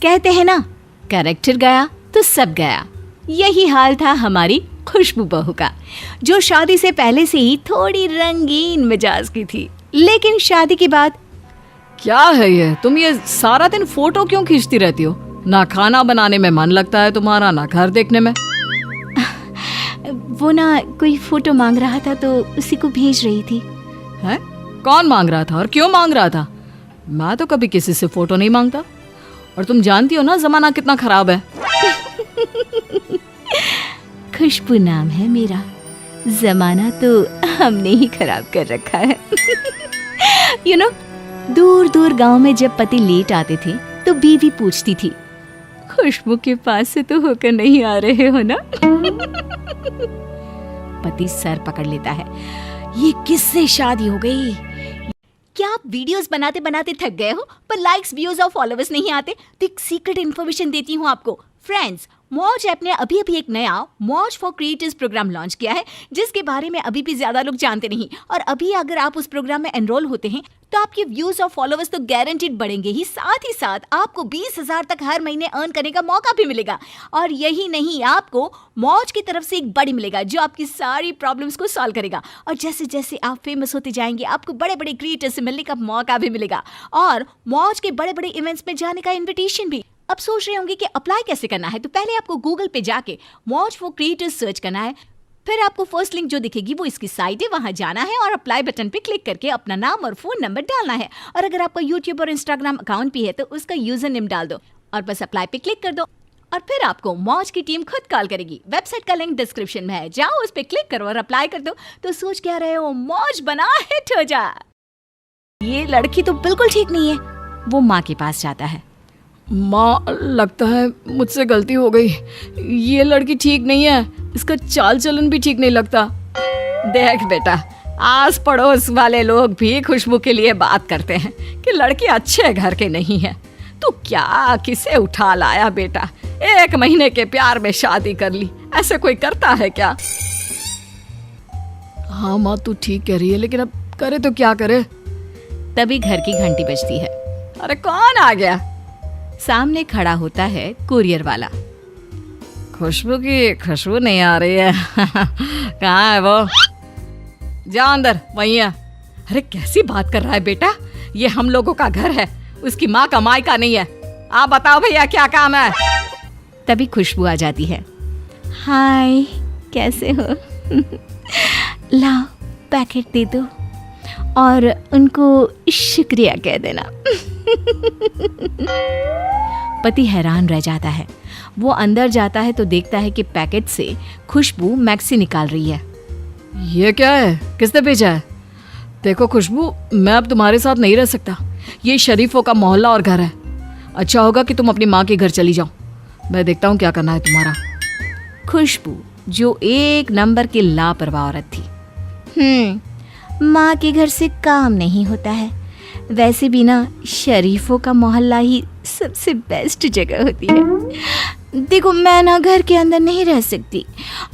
कहते हैं ना, कैरेक्टर गया तो सब गया। यही हाल था हमारी खुशबू बहू का, जो शादी से पहले से ही थोड़ी रंगीन मिजाज की थी, लेकिन शादी के बाद क्या है ये, तुम ये सारा दिन फोटो क्यों खींचती रहती हो? ना खाना बनाने में मन लगता है तुम्हारा, ना घर देखने में। वो ना कोई फोटो मांग रहा था तो उसी को भेज रही थी। है? कौन मांग रहा था और क्यों मांग रहा था? मैं तो कभी किसी से फोटो नहीं मांगता, और तुम जानती हो ना जमाना कितना खराब है। खुशबू नाम है मेरा, जमाना तो हमने ही खराब कर रखा है। यू नो, दूर दूर गांव में जब पति लेट आते थे तो बीवी पूछती थी, खुशबू के पास से तो होकर नहीं आ रहे हो ना? पति सर पकड़ लेता है, ये किससे शादी हो गई? क्या आप वीडियोस बनाते बनाते थक गए हो पर लाइक्स, व्यूज और फॉलोअर्स नहीं आते? तो एक सीक्रेट इन्फॉर्मेशन देती हूँ आपको। फ्रेंड्स, मौज ऐप ने अभी एक नया मौज फॉर क्रिएटर्स प्रोग्राम लॉन्च किया है, जिसके बारे में अभी भी ज्यादा लोग जानते नहीं। और अभी अगर आप उस प्रोग्राम में एनरोल होते हैं तो आपके व्यूज और फॉलोअर्स तो गारंटीड बढ़ेंगे ही साथ आपको 20,000 तक हर महीने अर्न करने का मौका भी मिलेगा। और यही नहीं, आपको मौज की तरफ से एक बड़ी मिलेगा जो आपकी सारी प्रॉब्लम्स को सॉल्व करेगा। और जैसे जैसे आप फेमस होते जाएंगे, आपको बड़े बड़े क्रिएटर्स से मिलने का मौका भी मिलेगा, और मौज के बड़े बड़े इवेंट्स में जाने का इन्विटेशन भी। अब सोच रहे होंगे कि अप्लाई कैसे करना है, तो पहले आपको गूगल पे जाके मौज फॉर क्रिएटर्स सर्च करना है। फिर आपको फर्स्ट लिंक जो दिखेगी वो इसकी साइट है, वहां जाना है और अप्लाई बटन पे क्लिक करके अपना नाम और फोन नंबर डालना है। और अगर आपका यूट्यूब और इंस्टाग्राम अकाउंट भी है तो उसका यूजर नेम डाल दो और बस अप्लाई पे क्लिक कर दो, और फिर आपको मौज की टीम खुद कॉल करेगी। वेबसाइट का लिंक डिस्क्रिप्शन में है, जाओ उस पे क्लिक करो और अप्लाई कर दो। तो सोच क्या रहे हो, मौज बना हिट हो जा। ये लड़की तो बिल्कुल ठीक नहीं है। वो माँ के पास जाता है। माँ, लगता है मुझसे गलती हो गई। ये लड़की ठीक नहीं है, इसका चाल चलन भी ठीक नहीं लगता। देख बेटा, आस पड़ोस वाले लोग भी खुशबू के लिए बात करते हैं कि लड़की अच्छे घर के नहीं है। तू क्या किसे उठा लाया बेटा? 1 महीने के प्यार में शादी कर ली, ऐसे कोई करता है क्या? हाँ माँ, तू ठीक कह रही है, लेकिन अब करे तो क्या करे? तभी घर की घंटी बजती है। अरे कौन आ गया? सामने खड़ा होता है कुरियर वाला। खुशबू की खुशबू नहीं आ रही है। कहाँ है वो? जा अंदर, वहीं है। अरे कैसी बात कर रहा है बेटा, ये हम लोगों का घर है, उसकी माँ कमाई का नहीं है। आप बताओ भैया क्या काम है? तभी खुशबू आ जाती है। हाय, कैसे हो? लाओ पैकेट दे दो और उनको शुक्रिया कह देना। पति हैरान रह जाता है। वो अंदर जाता है तो देखता है कि पैकेट से खुशबू मैक्सी निकाल रही है। ये क्या है? किसने भेजा है? देखो खुशबू, मैं अब तुम्हारे साथ नहीं रह सकता। ये शरीफों का मोहल्ला और घर है। अच्छा होगा कि तुम अपनी माँ के घर चली जाओ। मैं देखता हूँ क्या करना है तुम्हारा। खुशबू, जो एक नंबर की लापरवाह औरत थी। माँ के घर से काम नहीं होता है। वैसे भी ना, शरीफों का मोहल्ला ही सबसे बेस्ट जगह होती है। देखो, मैं ना घर के अंदर नहीं रह सकती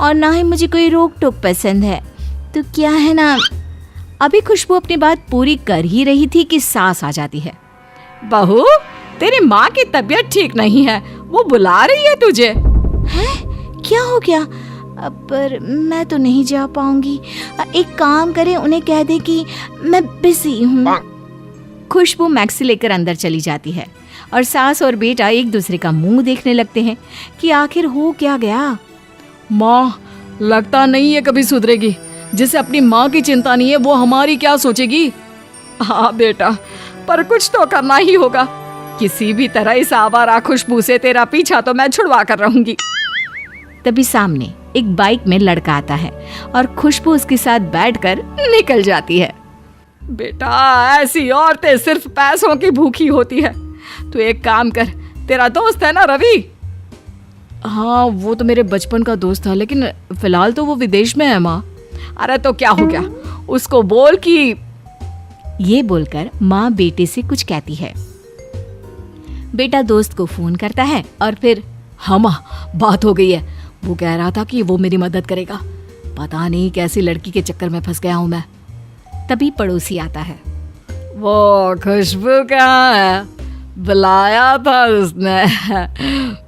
और ना ही मुझे कोई रोक टोक पसंद है। तो क्या है ना, अभी खुशबू अपनी बात पूरी कर ही रही थी कि सास आ जाती है। बहू, तेरी माँ की तबीयत ठीक नहीं है, वो बुला रही है तुझे। हैं? क्या हो गया? पर मैं तो नहीं जा पाऊंगी। एक काम करें, उन्हें कह दे कि मैं बिजी हूँ। खुशबू मैक्सी लेकर अंदर चली जाती है और सास और बेटा एक दूसरे का मुंह देखने लगते हैं कि आखिर हो क्या गया। माँ, लगता नहीं है कभी सुधरेगी। जिसे अपनी माँ की चिंता नहीं है वो हमारी क्या सोचेगी? हाँ बेटा, पर कुछ तो करना ही होगा। किसी भी तरह इस आवारा खुशबू से तेरा पीछा तो मैं छुड़वा कर रहूंगी। तभी सामने एक बाइक में लड़का आता है और खुशबू उसके साथ बैठकर निकल जाती है। बेटा, ऐसी औरतें सिर्फ पैसों की भूखी होती है। तू एक काम कर, तेरा दोस्त है ना रवि? हाँ, वो तो मेरे बचपन का दोस्त था, लेकिन फिलहाल तो वो विदेश में है माँ। अरे तो क्या हो गया, उसको बोल कि। ये बोलकर माँ बेटे से कुछ कहती है। बेटा दोस्त को फोन करता है और फिर, हाँ माँ, बात हो गई है। वो कह रहा था कि वो मेरी मदद करेगा। पता नहीं कैसी लड़की के चक्कर में फंस गया हूँ मैं। तभी पड़ोसी आता है। वो खुशबू कहाँ है? बुलाया था उसने।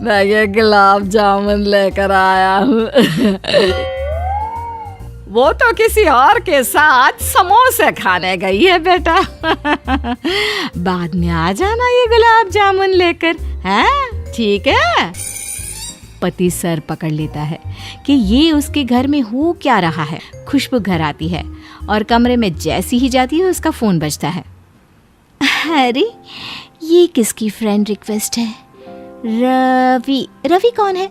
मैं ये गुलाब जामुन लेकर आया हूँ। वो तो किसी और के साथ समोसे खाने गई है बेटा। बाद में आ जाना ये गुलाब जामुन लेकर, हैं? ठीक है। पति सर पकड़ लेता है कि ये उसके घर में हो क्या रहा है। खुशबू घर आती है और कमरे में जैसी ही जाती है उसका फोन बजता है। अरे ये किसकी फ्रेंड रिक्वेस्ट है? रवि। रवि कौन है?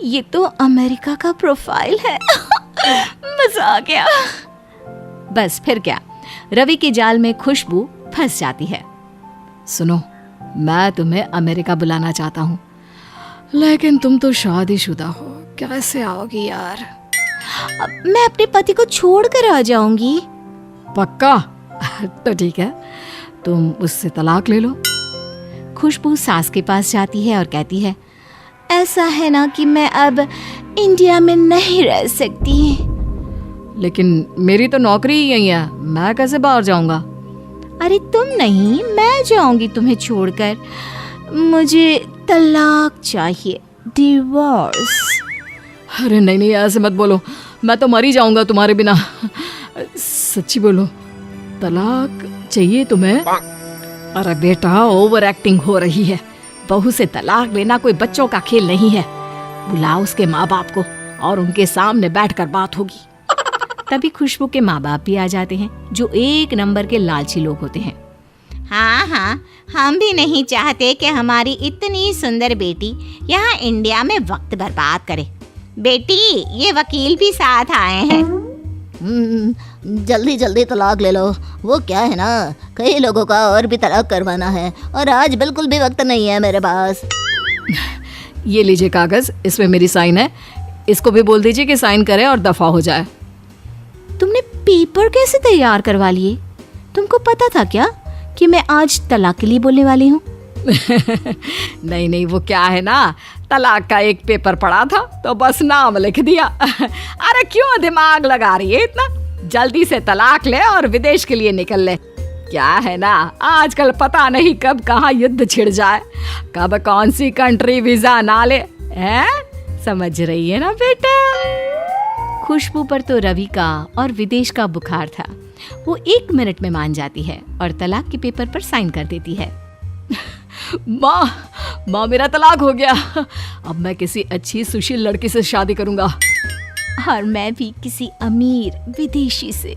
ये तो अमेरिका का प्रोफाइल है। मजा आ गया। बस फिर क्या, रवि के जाल में खुशबू फंस जाती है। सुनो, मैं तुम्हें अमेरिका बुलाना चाहता हूँ, लेकिन तुम तो शादीशुदा हो, कैसे आओगी यार? मैं अपने पति को छोड़कर आ जाऊंगी। पक्का? तो ठीक है, तुम उससे तलाक ले लो। खुशबू सास के पास जाती है और कहती है, ऐसा है ना कि मैं अब इंडिया में नहीं रह सकती। लेकिन मेरी तो नौकरी ही यही है, मैं कैसे बाहर जाऊंगा? अरे तुम नहीं, मैं जाऊंगी तुम्हें छोड़कर। मुझे तलाक चाहिए, डिवोर्स। अरे नहीं नहीं, ऐसे मत बोलो, मैं तो मर ही जाऊंगा तुम्हारे बिना। सच्ची बोलो, तलाक चाहिए तुम्हें? अरे बेटा, ओवर एक्टिंग हो रही है। बहू से तलाक लेना कोई बच्चों का खेल नहीं है। बुलाओ उसके माँ बाप को और उनके सामने बैठकर बात होगी। तभी खुशबू के माँ बाप भी आ जाते हैं, जो एक नंबर के लालची लोग होते हैं। हाँ हाँ, हम भी नहीं चाहते कि हमारी इतनी सुंदर बेटी यहाँ इंडिया में वक्त बर्बाद करे। बेटी, ये वकील भी साथ आए हैं। जल्दी जल्दी तलाक ले लो। वो क्या है ना, कई लोगों का और भी तलाक करवाना है और आज बिल्कुल भी वक्त नहीं है मेरे पास। ये लीजिए कागज, इसमें मेरी साइन है। इसको भी बोल दीजिए कि साइन करे और दफा हो जाए। तुमने पेपर कैसे तैयार करवा लिए? तुमको पता था क्या कि मैं आज तलाक के लिए बोलने वाली हूँ? नहीं नहीं, वो क्या है ना, तलाक का एक पेपर पड़ा था तो बस नाम लिख दिया। अरे क्यों दिमाग लगा रही है इतना? जल्दी से तलाक ले और विदेश के लिए निकल ले। क्या है ना, आजकल पता नहीं कब कहाँ युद्ध छिड़ जाए, कब कौन सी कंट्री वीजा ना ले, हैं? समझ रही है ना बेटा? खुशबू पर तो रवि का और विदेश का बुखार था। वो 1 मिनट में मान जाती है और तलाक के पेपर पर साइन कर देती है। माँ मेरा तलाक हो गया। अब मैं किसी अच्छी सुशील लड़की से शादी करूंगा। और मैं भी किसी अमीर विदेशी से।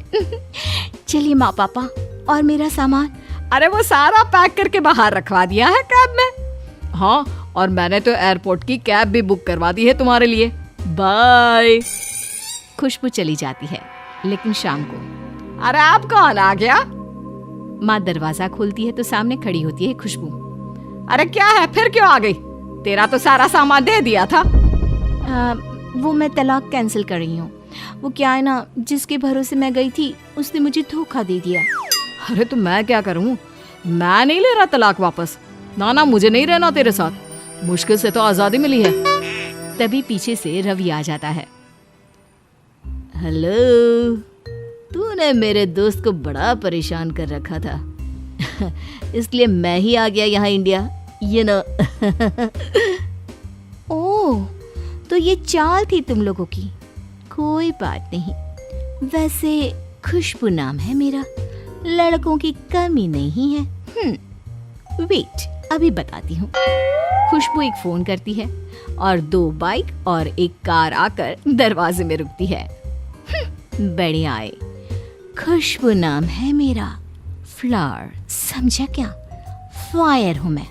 चलिए माँ पापा, और मेरा सामान? अरे वो सारा पैक करके बाहर रखवा दिया है कैब में। हाँ, और मैंने तो एयरपोर्ट की कैब भी बुक करवा दी है तुम्हारे लिए। बाय। खुशबू चली जाती है, लेकिन शाम को। अरे आप कौन आ गया? माँ दरवाजा खोलती है तो सामने खड़ी होती है खुशबू। अरे क्या है, फिर क्यों आ गई? तेरा तो सारा सामान दे दिया था। वो मैं तलाक कैंसिल कर रही हूँ। वो क्या है ना, जिसके भरोसे मैं गई थी उसने मुझे धोखा दे दिया। अरे तो मैं क्या करूँ? मैं नहीं ले रहा तलाक वापस। ना, मुझे नहीं रहना तेरे साथ। मुश्किल से तो आजादी मिली है। तभी पीछे से रवि आ जाता है। हेलो, तूने मेरे दोस्त को बड़ा परेशान कर रखा था। इसलिए मैं ही आ गया यहाँ इंडिया, ये ना। ओह, तो ये चाल थी तुम लोगों की। कोई बात नहीं, वैसे खुशबू नाम है मेरा, लड़कों की कमी नहीं है। वेट, अभी बताती हूँ। खुशबू एक फोन करती है और 2 बाइक और एक कार आकर दरवाजे में रुकती है। बढ़िया आए, खुशबू नाम है मेरा, फ्लावर, समझा क्या? फायर हूँ मैं।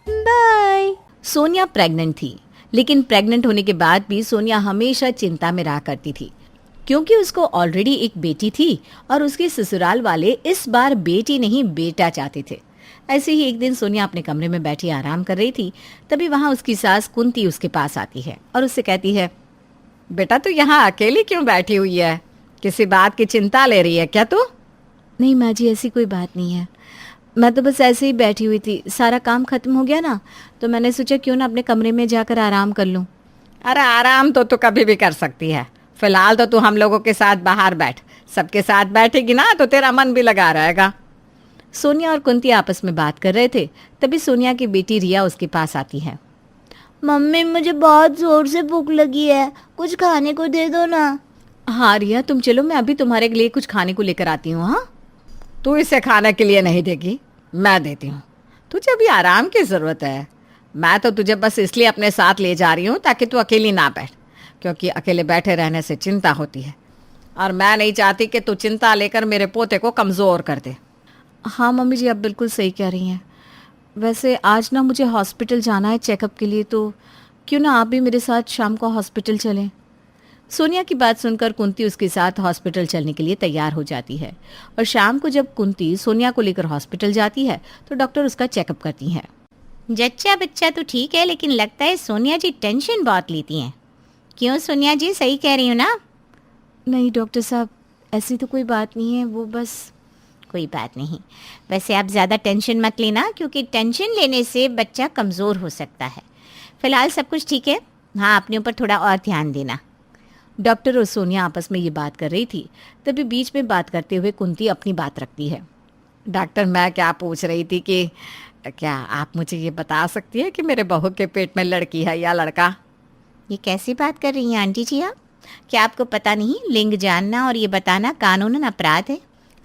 बाय। सोनिया प्रेग्नेंट थी, लेकिन प्रेग्नेंट होने के बाद भी सोनिया हमेशा चिंता में रहा करती थी, क्योंकि उसको ऑलरेडी एक बेटी थी और उसके ससुराल वाले इस बार बेटी नहीं बेटा चाहते थे। ऐसे ही एक दिन सोनिया अपने कमरे में बैठी आराम कर रही थी, तभी वहाँ उसकी सास कुंती उसके पास आती है और उससे कहती है, बेटा तू यहाँ अकेली क्यों बैठी हुई है? किसी बात की चिंता ले रही है क्या तू? नहीं माँ जी, ऐसी कोई बात नहीं है, मैं तो बस ऐसे ही बैठी हुई थी। सारा काम खत्म हो गया ना, तो मैंने सोचा क्यों ना अपने कमरे में जाकर आराम कर लूँ। अरे आराम तो तू कभी भी कर सकती है, फिलहाल तो तू हम लोगों के साथ बाहर बैठ। सबके साथ बैठेगी ना तो तेरा मन भी लगा रहेगा। सोनिया और कुंती आपस में बात कर रहे थे, तभी सोनिया की बेटी रिया उसके पास आती है। मम्मी मुझे बहुत जोर से भूख लगी है, कुछ खाने को दे दो ना। हाँ रिया, तुम चलो, मैं अभी तुम्हारे लिए कुछ खाने को लेकर आती हूँ। हाँ, तू इसे खाने के लिए नहीं देगी, मैं देती हूँ। तुझे अभी आराम की ज़रूरत है। मैं तो तुझे बस इसलिए अपने साथ ले जा रही हूँ ताकि तू अकेली ना बैठ, क्योंकि अकेले बैठे रहने से चिंता होती है और मैं नहीं चाहती कि तू चिंता लेकर मेरे पोते को कमज़ोर कर दे। हाँ मम्मी जी, आप बिल्कुल सही कह रही हैं। वैसे आज ना मुझे हॉस्पिटल जाना है चेकअप के लिए, तो क्यों ना आप भी मेरे साथ शाम को हॉस्पिटल चलें। सोनिया की बात सुनकर कुंती उसके साथ हॉस्पिटल चलने के लिए तैयार हो जाती है और शाम को जब कुंती सोनिया को लेकर हॉस्पिटल जाती है तो डॉक्टर उसका चेकअप करती हैं। जच्चा बच्चा तो ठीक है, लेकिन लगता है सोनिया जी टेंशन बहुत लेती हैं। क्यों सोनिया जी, सही कह रही हूँ ना? नहीं डॉक्टर साहब, ऐसी तो कोई बात नहीं है, वो बस। कोई बात नहीं। वैसे आप ज़्यादा टेंशन मत लेना, क्योंकि टेंशन लेने से बच्चा कमज़ोर हो सकता है। फ़िलहाल सब कुछ ठीक है। हाँ, अपने ऊपर थोड़ा और ध्यान देना। डॉक्टर और सोनिया आपस में ये बात कर रही थी, तभी बीच में बात करते हुए कुंती अपनी बात रखती है। डॉक्टर, मैं क्या पूछ रही थी कि क्या आप मुझे ये बता सकती है कि मेरे बहू के पेट में लड़की है या लड़का? ये कैसी बात कर रही हैं आंटी जी आप? क्या आपको पता नहीं, लिंग जानना और ये बताना कानूनन अपराध है।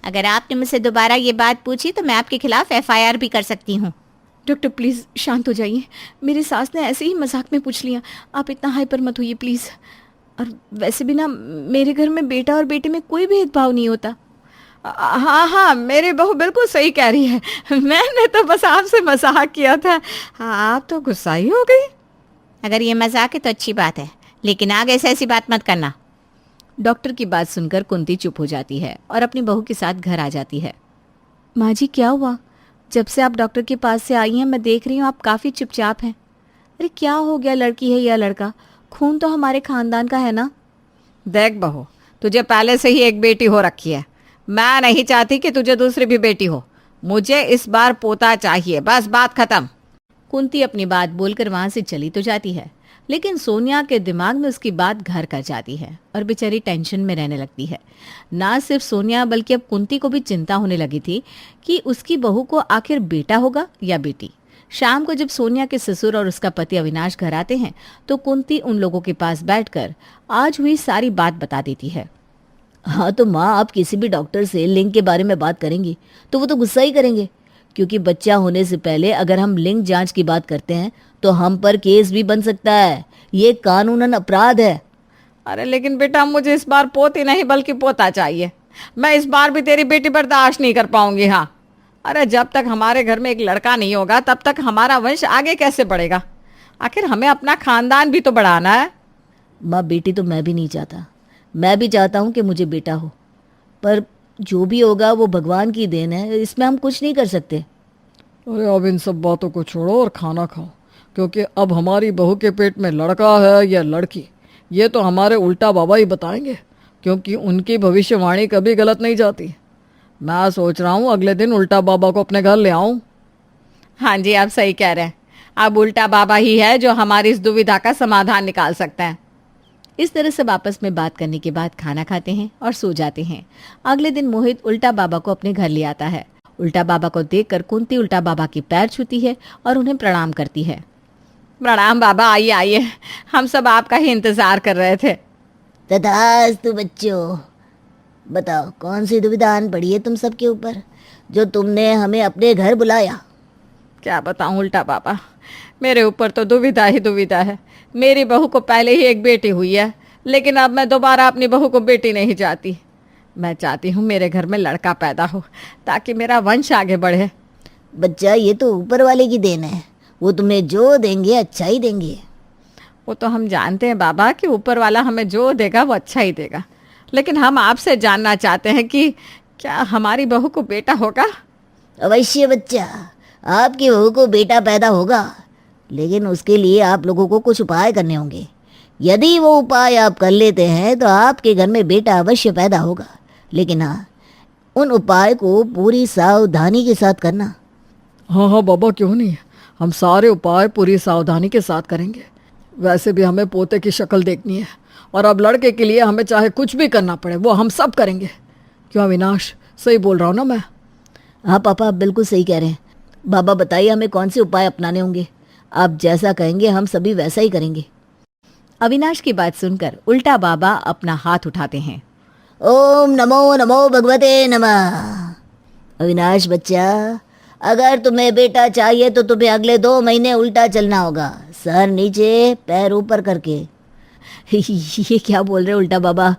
अगर आपने मुझसे दोबारा ये बात पूछी तो मैं आपके खिलाफ FIR भी कर सकती हूँ। डॉक्टर प्लीज़ शांत हो जाइए, मेरी सास ने ऐसे ही मजाक में पूछ लिया, आप इतना हाइपर मत होइए प्लीज़। और वैसे भी ना, मेरे घर में बेटा और बेटे में कोई भेदभाव नहीं होता। हाँ हाँ, मेरी बहू बिल्कुल सही कह रही है, मैंने तो बस आपसे मजाक किया था। हाँ, आप तो गुस्सा ही हो गई। अगर ये मजाक है तो अच्छी बात है, लेकिन आगे से ऐसी बात मत करना। डॉक्टर की बात सुनकर कुंती चुप हो जाती है और अपनी बहू के साथ घर आ जाती है। माँ जी क्या हुआ? जब से आप डॉक्टर के पास से आई हैं मैं देख रही हूँ आप काफ़ी चुपचाप हैं। अरे क्या हो गया, लड़की है या लड़का? खून तो हमारे खानदान का है ना। देख बहू, तुझे पहले से ही एक बेटी हो रखी है, मैं नहीं चाहती कि तुझे दूसरी भी बेटी हो। मुझे इस बार पोता चाहिए, बस बात खत्म। कुंती अपनी बात बोलकर वहाँ से चली तो जाती है, लेकिन सोनिया के दिमाग में उसकी बात घर कर जाती है और बेचारी टेंशन में रहने लगती है। ना सिर्फ सोनिया बल्कि अब कुंती को भी चिंता होने लगी थी कि उसकी बहू को आखिर बेटा होगा या बेटी। शाम को जब सोनिया के ससुर और उसका पति अविनाश घर आते हैं तो कुंती उन लोगों के पास बैठकर आज हुई सारी बात बता देती है। हाँ तो माँ, आप किसी भी डॉक्टर से लिंग के बारे में बात करेंगी तो वो तो गुस्सा ही करेंगे, क्योंकि बच्चा होने से पहले अगर हम लिंग जांच की बात करते हैं तो हम पर केस भी बन सकता है, ये कानूनन अपराध है। अरे लेकिन बेटा, मुझे इस बार पोती नहीं बल्कि पोता चाहिए। मैं इस बार भी तेरी बेटी बर्दाश्त नहीं कर पाऊंगी। हाँ, अरे जब तक हमारे घर में एक लड़का नहीं होगा तब तक हमारा वंश आगे कैसे बढ़ेगा? आखिर हमें अपना खानदान भी तो बढ़ाना है। माँ, बेटी तो मैं भी नहीं चाहता, मैं भी चाहता हूँ कि मुझे बेटा हो, पर जो भी होगा वो भगवान की देन है, इसमें हम कुछ नहीं कर सकते। अरे अब इन सब बातों को छोड़ो और खाना खाओ, क्योंकि अब हमारी बहू के पेट में लड़का है या लड़की ये तो हमारे उल्टा बाबा ही बताएंगे, क्योंकि उनकी भविष्यवाणी कभी गलत नहीं जाती। मैं सोच रहा हूँ अगले दिन उल्टा बाबा को अपने घर ले आऊँ। हाँ जी, आप सही कह रहे हैं, अब उल्टा बाबा ही है जो हमारी इस दुविधा का समाधान निकाल सकता है। इस तरह सब आपस में बात करने के बाद खाना खाते हैं और सो जाते हैं। अगले दिन मोहित उल्टा बाबा को अपने घर ले आता है। उल्टा बाबा को देखकर कुंती उल्टा बाबा के पैर छूती है और उन्हें प्रणाम करती है। प्रणाम बाबा, आइए आइए, हम सब आपका ही इंतजार कर रहे थे। तथास्तु बच्चों, बताओ कौन सी दुविधा आन पड़ी है तुम सबके ऊपर जो तुमने हमें अपने घर बुलाया? क्या बताऊं उल्टा बाबा, मेरे ऊपर तो दुविधा ही दुविधा है। मेरी बहू को पहले ही एक बेटी हुई है, लेकिन अब मैं दोबारा अपनी बहू को बेटी नहीं चाहती। मैं चाहती हूँ मेरे घर में लड़का पैदा हो ताकि मेरा वंश आगे बढ़े। बच्चा, ये तो ऊपर वाले की देन है, वो तुम्हें जो देंगे अच्छा ही देंगे। वो तो हम जानते हैं बाबा कि ऊपर वाला हमें जो देगा वो अच्छा ही देगा, लेकिन हम आपसे जानना चाहते हैं कि क्या हमारी बहू को बेटा होगा? अवश्य बच्चा, आपकी बहू को बेटा पैदा होगा, लेकिन उसके लिए आप लोगों को कुछ उपाय करने होंगे। यदि वो उपाय आप कर लेते हैं तो आपके घर में बेटा अवश्य पैदा होगा, लेकिन हाँ, उन उपाय को पूरी सावधानी के साथ करना। हाँ हाँ बाबा, क्यों नहीं, हम सारे उपाय पूरी सावधानी के साथ करेंगे। वैसे भी हमें पोते की शक्ल देखनी है, और अब लड़के के लिए हमें चाहे कुछ भी करना पड़े वो हम सब करेंगे। क्यों अविनाश, सही बोल रहा हूँ ना मैं? हाँ पापा, आप बिल्कुल सही कह रहे हैं। बाबा बताइए हमें कौन से उपाय अपनाने होंगे। आप जैसा कहेंगे हम सभी वैसा ही करेंगे। अविनाश की बात सुनकर उल्टा बाबा अपना हाथ उठाते हैं। ओम नमो नमो भगवते नमः। अविनाश बच्चा, अगर तुम्हें बेटा चाहिए तो तुम्हें अगले 2 महीने उल्टा चलना होगा, सर नीचे पैर ऊपर करके। ये क्या बोल रहे उल्टा बाबा?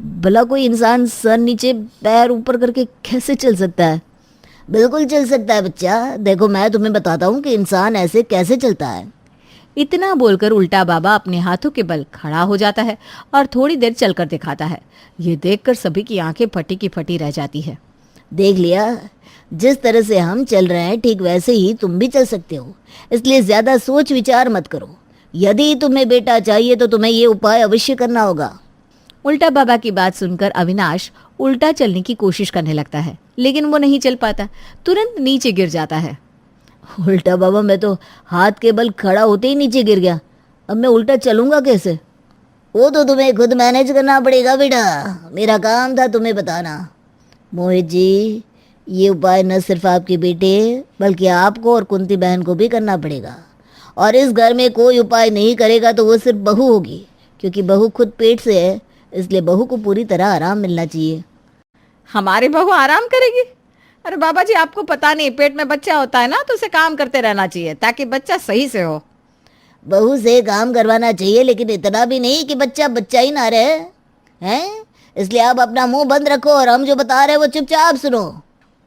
भला कोई इंसान सर नीचे पैर ऊपर करके कैसे चल सकता है? बिल्कुल चल सकता है बच्चा, देखो मैं तुम्हें बताता हूँ कि इंसान ऐसे कैसे चलता है। इतना बोलकर उल्टा बाबा अपने हाथों के बल खड़ा हो जाता है और थोड़ी देर चलकर दिखाता है। ये देखकर सभी की आंखें फटी की फटी रह जाती है। देख लिया, जिस तरह से हम चल रहे हैं ठीक वैसे ही तुम भी चल सकते हो, इसलिए ज्यादा सोच विचार मत करो। यदि तुम्हें बेटा चाहिए तो तुम्हें ये उपाय अवश्य करना होगा। उल्टा बाबा की बात सुनकर अविनाश उल्टा चलने की कोशिश करने लगता है, लेकिन वो नहीं चल पाता, तुरंत नीचे गिर जाता है। उल्टा बाबा, मैं तो हाथ के बल खड़ा होते ही नीचे गिर गया, अब मैं उल्टा चलूंगा कैसे? वो तो तुम्हें खुद मैनेज करना पड़ेगा बेटा, मेरा काम था तुम्हें बताना। मोहित जी, ये उपाय न सिर्फ आपके बेटे बल्कि आपको और कुंती बहन को भी करना पड़ेगा। और इस घर में कोई उपाय नहीं करेगा तो वो सिर्फ बहू होगी, क्योंकि बहू खुद पेट से है, इसलिए बहू को पूरी तरह आराम मिलना चाहिए। हमारी बहू आराम करेगी? अरे बाबा जी, आपको पता नहीं, पेट में बच्चा होता है ना तो उसे काम करते रहना चाहिए ताकि बच्चा सही से हो। बहू से काम करवाना चाहिए, लेकिन इतना भी नहीं कि बच्चा बच्चा ही ना रहे हैं। इसलिए आप अपना मुंह बंद रखो और हम जो बता रहे हैं वो चुपचाप सुनो।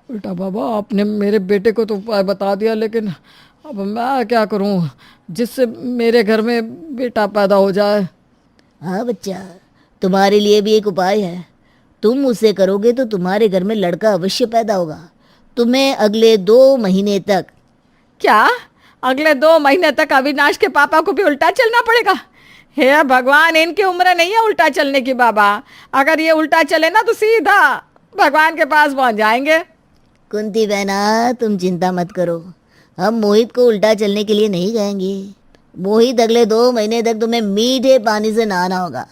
उल्टा बाबा, आपने मेरे बेटे को तो उपाय बता दिया, लेकिन अब मैं क्या करूं जिससे मेरे घर में बेटा पैदा हो जाए? हाँ बच्चा, तुम्हारे लिए भी एक उपाय है। तुम उसे करोगे तो तुम्हारे घर में लड़का अवश्य पैदा होगा। तुम्हें अगले 2 महीने तक। क्या अगले 2 महीने तक अविनाश के पापा को भी उल्टा चलना पड़ेगा? हे भगवान, इनकी उम्र नहीं है उल्टा चलने की बाबा। अगर ये उल्टा चले ना तो सीधा भगवान के पास पहुंच जाएंगे। कुंती बहना, तुम चिंता मत करो, हम मोहित को उल्टा चलने के लिए नहीं कहेंगे। मोहित, अगले 2 महीने तक तुम्हें मीठे पानी से नहाना होगा।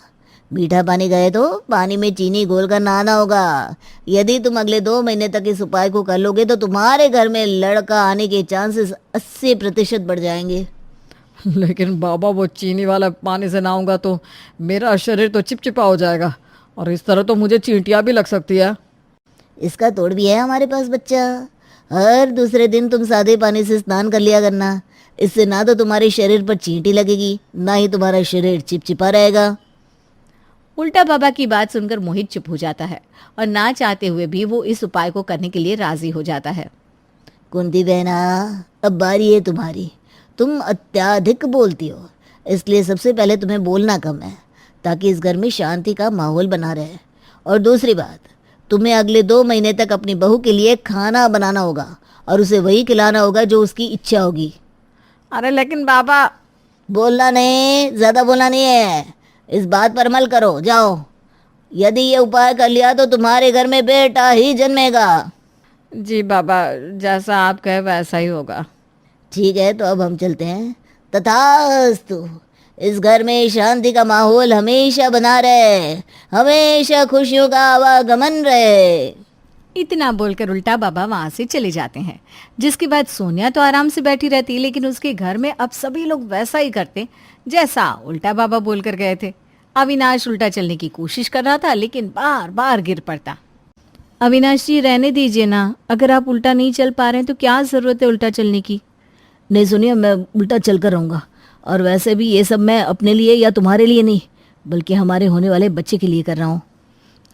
मीठा पानी गए तो पानी में चीनी घोलकर नहाना होगा। यदि तुम अगले 2 महीने तक इस उपाय को कर लोगे तो तुम्हारे घर में लड़का आने के चांसेस 80% बढ़ जाएंगे। लेकिन बाबा, वो चीनी वाला पानी से नहाऊंगा तो मेरा शरीर तो चिपचिपा हो जाएगा और इस तरह तो मुझे चींटियाँ भी लग सकती है। इसका तोड़ भी है हमारे पास बच्चा। हर दूसरे दिन तुम सादे पानी से स्नान कर लिया करना। इससे ना तो तुम्हारे शरीर पर चींटी लगेगी, ना ही तुम्हारा शरीर चिपचिपा रहेगा। उल्टा बाबा की बात सुनकर मोहित चुप हो जाता है और ना चाहते हुए भी वो इस उपाय को करने के लिए राजी हो जाता है। कुंती बहना, अब बारी है तुम्हारी। तुम अत्याधिक बोलती हो, इसलिए सबसे पहले तुम्हें बोलना कम है ताकि इस घर में शांति का माहौल बना रहे। और दूसरी बात, तुम्हें अगले 2 महीने तक अपनी बहू के लिए खाना बनाना होगा और उसे वही खिलाना होगा जो उसकी इच्छा होगी। अरे लेकिन बाबा। बोलना नहीं, ज्यादा बोलना नहीं है। इस बात पर अमल करो, जाओ। यदि ये उपाय कर लिया तो तुम्हारे घर में बेटा ही जन्मेगा। जी बाबा, जैसा आप कहे वैसा ही होगा। ठीक है, तो अब हम चलते हैं। तथास्तु। इस घर में शांति का माहौल हमेशा बना रहे, हमेशा खुशियों का आवागमन रहे। इतना बोलकर उल्टा बाबा वहां से चले जाते हैं, जिसके बाद सोनिया तो आराम से बैठी रहती, लेकिन उसके घर में अब सभी लोग वैसा ही करते जैसा उल्टा बाबा बोलकर गए थे। अविनाश उल्टा चलने की कोशिश कर रहा था, लेकिन बार बार गिर पड़ता। अविनाश जी, रहने दीजिए ना, अगर आप उल्टा नहीं चल पा रहे हैं तो क्या जरूरत है उल्टा चलने की? नहीं सोनिया, मैं उल्टा चल कर रहूँगा। और वैसे भी ये सब मैं अपने लिए या तुम्हारे लिए नहीं, बल्कि हमारे होने वाले बच्चे के लिए कर रहा हूँ।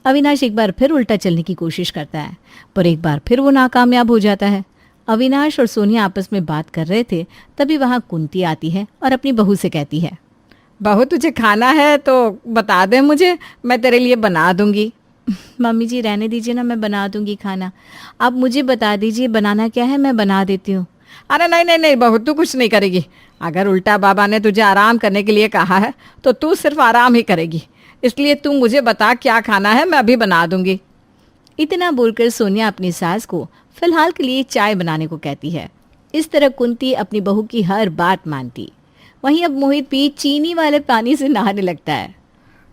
अविनाश एक बार फिर उल्टा चलने की कोशिश करता है, पर एक बार फिर वो नाकामयाब हो जाता है। अविनाश और सोनिया आपस में बात कर रहे थे, तभी वहाँ कुंती आती है और अपनी बहू से कहती है, बहू, तुझे खाना है तो बता दे मुझे, मैं तेरे लिए बना दूंगी। मम्मी जी रहने दीजिए ना, मैं बना दूंगी खाना। आप मुझे बता दीजिए बनाना क्या है, मैं बना देती हूँ। अरे नहीं नहीं नहीं बहू, तू कुछ नहीं करेगी। अगर उल्टा बाबा ने तुझे आराम करने के लिए कहा है तो तू सिर्फ आराम ही करेगी, इसलिए तू मुझे बता क्या खाना है, मैं अभी बना दूंगी। इतना बोलकर सोनिया अपनी सास को फिलहाल के लिए चाय बनाने को कहती है। इस तरह कुंती अपनी बहू की हर बात मानती। वहीं अब मोहित भी चीनी वाले पानी से नहाने लगता है।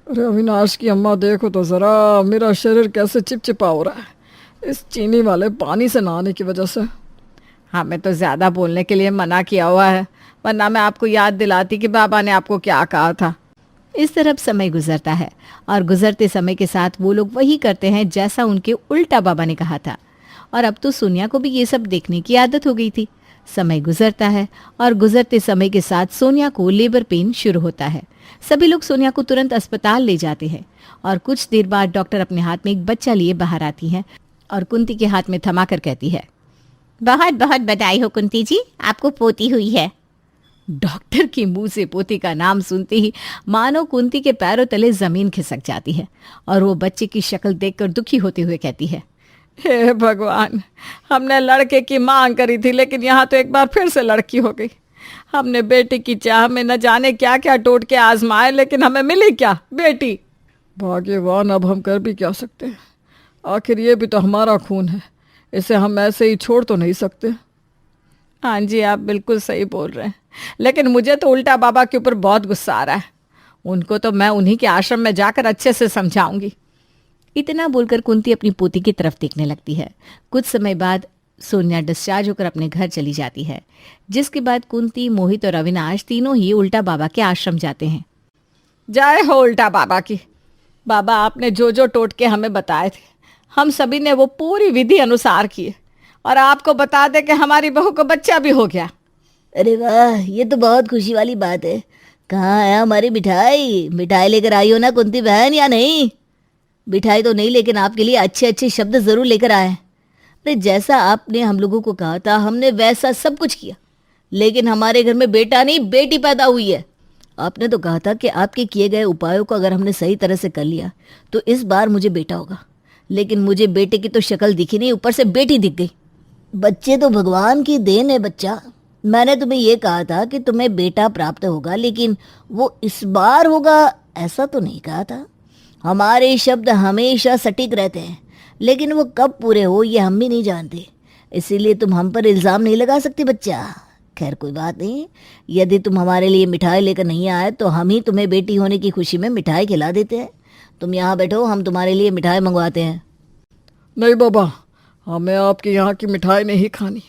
अरे अविनाश की अम्मा, देखो तो ज़रा मेरा शरीर कैसे चिपचिपा हो रहा है। इस चीनी वाले पानी से नहाने की वजह से। हमें तो ज़्यादा बोलने के लिए मना किया हुआ है, वरना मैं आपको याद दिलाती कि बाबा ने आपको क्या कहा था। इस तरफ समय गुजरता है और गुजरते समय के साथ वो लोग वही करते हैं जैसा उनके उल्टा बाबा ने कहा था। और अब तो सोनिया को भी ये सब देखने की आदत हो गई थी। समय गुजरता है और गुजरते समय के साथ सोनिया को लेबर पेन शुरू होता है। सभी लोग सोनिया को तुरंत अस्पताल ले जाते हैं और कुछ देर बाद डॉक्टर अपने हाथ में एक बच्चा लिए बाहर आती है और कुंती के हाथ में थमाकर कहती है, बहुत बहुत बधाई हो कुंती जी, आपको पोती हुई है। डॉक्टर की मुंह से पोती का नाम सुनते ही मानो कुंती के पैरों तले जमीन खिसक जाती है और वो बच्चे की शक्ल देखकर दुखी होते हुए कहती है, हे भगवान, हमने लड़के की मांग करी थी लेकिन यहाँ तो एक बार फिर से लड़की हो गई। हमने बेटी की चाह में न जाने क्या क्या टोटके के आजमाए लेकिन हमें मिली क्या, बेटी। भाग्यवान, अब हम कर भी क्या सकते हैं, आखिर ये भी तो हमारा खून है, इसे हम ऐसे ही छोड़ तो नहीं सकते। हाँ जी, आप बिल्कुल सही बोल रहे हैं, लेकिन मुझे तो उल्टा बाबा के ऊपर बहुत गुस्सा आ रहा है। उनको तो मैं उन्हीं के आश्रम में जाकर अच्छे से समझाऊंगी। इतना बोलकर कुंती अपनी पोती की तरफ देखने लगती है। कुछ समय बाद सोनिया डिस्चार्ज होकर अपने घर चली जाती है, जिसके बाद कुंती, मोहित और अविनाश तीनों ही उल्टा बाबा के आश्रम जाते हैं। जय हो उल्टा बाबा की। बाबा, आपने जो जो टोटके हमें बताए थे हम सभी ने वो पूरी विधि अनुसार किए और आपको बता दे कि हमारी बहू को बच्चा भी हो गया। अरे वाह, ये तो बहुत खुशी वाली बात है। कहाँ है हमारी मिठाई? मिठाई लेकर आई हो ना कुंती बहन, या नहीं? मिठाई तो नहीं, लेकिन आपके लिए अच्छे अच्छे शब्द जरूर लेकर आए। अरे जैसा आपने हम लोगों को कहा था हमने वैसा सब कुछ किया, लेकिन हमारे घर में बेटा नहीं बेटी पैदा हुई है। आपने तो कहा था कि आपके किए गए उपायों को अगर हमने सही तरह से कर लिया तो इस बार मुझे बेटा होगा, लेकिन मुझे बेटे की तो शक्ल दिखी नहीं, ऊपर से बेटी दिख गई। बच्चे तो भगवान की देन है बच्चा। मैंने तुम्हें ये कहा था कि तुम्हें बेटा प्राप्त होगा, लेकिन वो इस बार होगा ऐसा तो नहीं कहा था। हमारे शब्द हमेशा सटीक रहते हैं, लेकिन वो कब पूरे हो ये हम भी नहीं जानते, इसीलिए तुम हम पर इल्ज़ाम नहीं लगा सकती बच्चा। खैर कोई बात नहीं, यदि तुम हमारे लिए मिठाई लेकर नहीं आए तो हम ही तुम्हें बेटी होने की खुशी में मिठाई खिला देते हैं। तुम यहाँ बैठो, हम तुम्हारे लिए मिठाई मंगवाते हैं। नहीं बाबा, हमें आपके यहाँ की मिठाई नहीं खानी,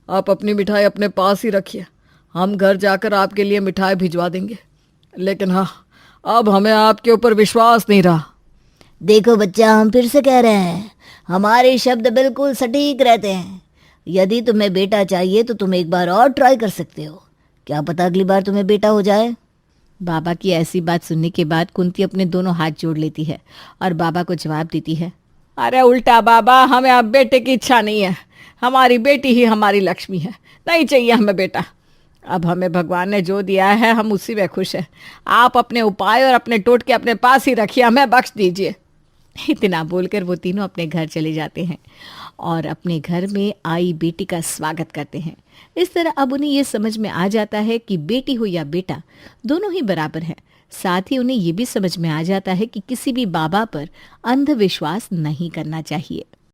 आप अपनी मिठाई अपने पास ही रखिए, हम घर जाकर आपके लिए मिठाई भिजवा देंगे। लेकिन हाँ, अब हमें आपके ऊपर विश्वास नहीं रहा। देखो बच्चा, हम फिर से कह रहे हैं, हमारे शब्द बिल्कुल सटीक रहते हैं। यदि तुम्हें बेटा चाहिए तो तुम एक बार और ट्राई कर सकते हो, क्या पता अगली बार तुम्हें बेटा हो जाए। बाबा की ऐसी बात सुनने के बाद कुंती अपने दोनों हाथ जोड़ लेती है और बाबा को जवाब देती है, अरे उल्टा बाबा, हमें अब बेटे की इच्छा नहीं है, हमारी बेटी ही हमारी लक्ष्मी है, नहीं चाहिए हमें बेटा। अब हमें भगवान ने जो दिया है हम उसी में खुश हैं। आप अपने उपाय और अपने टोटके अपने पास ही रखिए, हमें बख्श दीजिए। इतना बोलकर वो तीनों अपने घर चले जाते हैं और अपने घर में आई बेटी का स्वागत करते हैं। इस तरह अब उन्हें ये समझ में आ जाता है कि बेटी हो या बेटा दोनों ही बराबर हैं। साथ ही उन्हें ये भी समझ में आ जाता है कि किसी भी बाबा पर अंधविश्वास नहीं करना चाहिए।